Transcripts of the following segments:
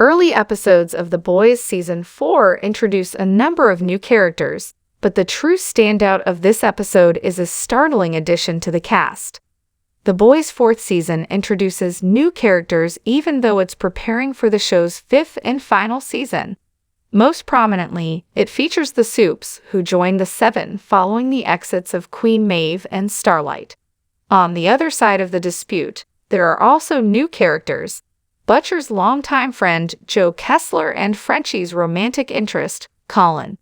Early episodes of The Boys Season 4 introduce a number of new characters, but the true standout of this episode is a startling addition to the cast. The Boys' fourth season introduces new characters even though it's preparing for the show's fifth and final season. Most prominently, it features the Soups, who join the Seven following the exits of Queen Maeve and Starlight. On the other side of the dispute, there are also new characters: Butcher's longtime friend Joe Kessler and Frenchie's romantic interest, Colin.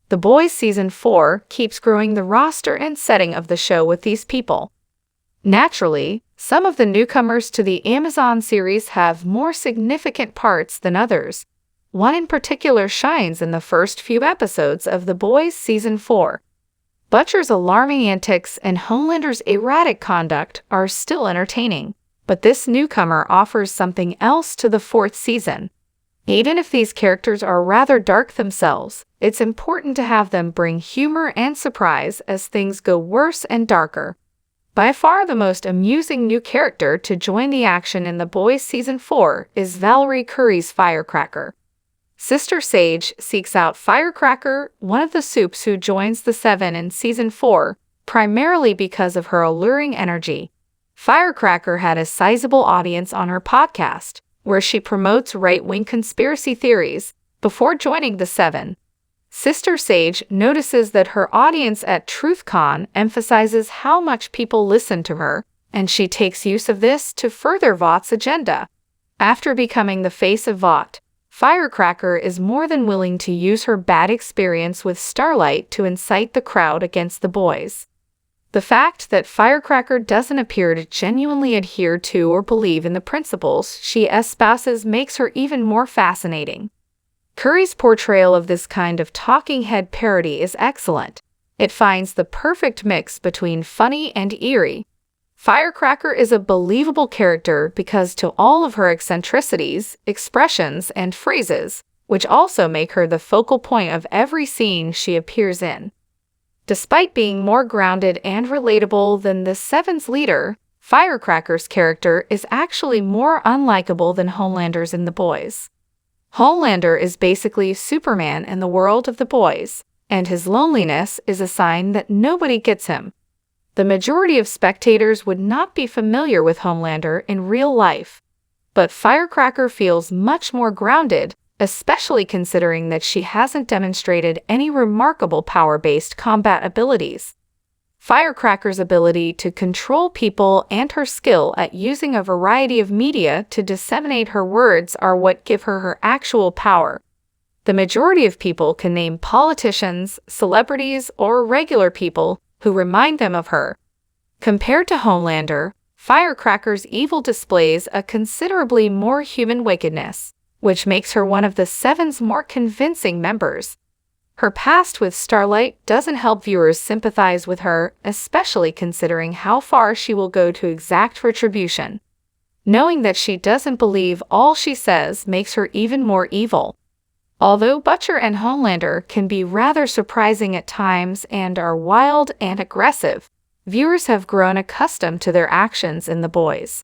The Boys Season 4 keeps growing the roster and setting of the show with these people. Naturally, some of the newcomers to the Amazon series have more significant parts than others. One in particular shines in the first few episodes of The Boys Season 4. Butcher's alarming antics and Homelander's erratic conduct are still entertaining, but this newcomer offers something else to the fourth season. Even if these characters are rather dark themselves, it's important to have them bring humor and surprise as things go worse and darker. By far the most amusing new character to join the action in The Boys Season 4 is Valerie Curry's Firecracker. Sister Sage seeks out Firecracker, one of the Soups who joins the Seven in Season 4, primarily because of her alluring energy. Firecracker had a sizable audience on her podcast, where she promotes right-wing conspiracy theories, before joining the Seven. Sister Sage notices that her audience at TruthCon emphasizes how much people listen to her, and she takes use of this to further Vought's agenda. After becoming the face of Vought, Firecracker is more than willing to use her bad experience with Starlight to incite the crowd against the boys. The fact that Firecracker doesn't appear to genuinely adhere to or believe in the principles she espouses makes her even more fascinating. Curry's portrayal of this kind of talking head parody is excellent. It finds the perfect mix between funny and eerie. Firecracker is a believable character because to all of her eccentricities, expressions, and phrases, which also make her the focal point of every scene she appears in. Despite being more grounded and relatable than the Seven's leader, Firecracker's character is actually more unlikable than Homelander's in The Boys. Homelander is basically Superman in the world of The Boys, and his loneliness is a sign that nobody gets him. The majority of spectators would not be familiar with Homelander in real life, but Firecracker feels much more grounded, especially considering that she hasn't demonstrated any remarkable power-based combat abilities. Firecracker's ability to control people and her skill at using a variety of media to disseminate her words are what give her her actual power. The majority of people can name politicians, celebrities, or regular people who remind them of her. Compared to Homelander, Firecracker's evil displays a considerably more human wickedness, which makes her one of the Seven's more convincing members. Her past with Starlight doesn't help viewers sympathize with her, especially considering how far she will go to exact retribution. Knowing that she doesn't believe all she says makes her even more evil. Although Butcher and Homelander can be rather surprising at times and are wild and aggressive, viewers have grown accustomed to their actions in The Boys.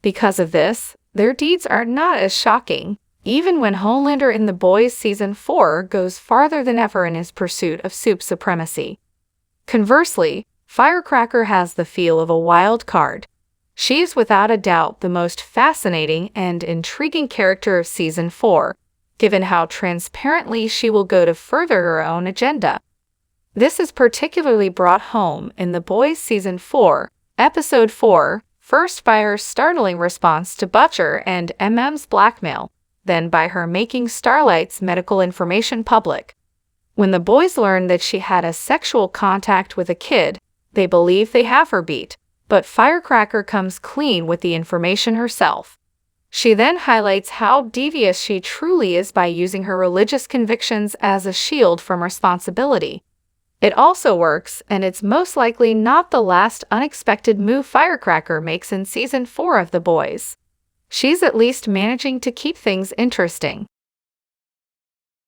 Because of this, their deeds are not as shocking, even when Homelander in The Boys Season 4 goes farther than ever in his pursuit of Soup supremacy. Conversely, Firecracker has the feel of a wild card. She is without a doubt the most fascinating and intriguing character of Season 4, given how transparently she will go to further her own agenda. This is particularly brought home in The Boys Season 4, Episode 4, first by her startling response to Butcher and MM's blackmail, then by her making Starlight's medical information public. When the boys learn that she had a sexual contact with a kid, they believe they have her beat, but Firecracker comes clean with the information herself. She then highlights how devious she truly is by using her religious convictions as a shield from responsibility. It also works, and it's most likely not the last unexpected move Firecracker makes in Season 4 of The Boys. She's at least managing to keep things interesting.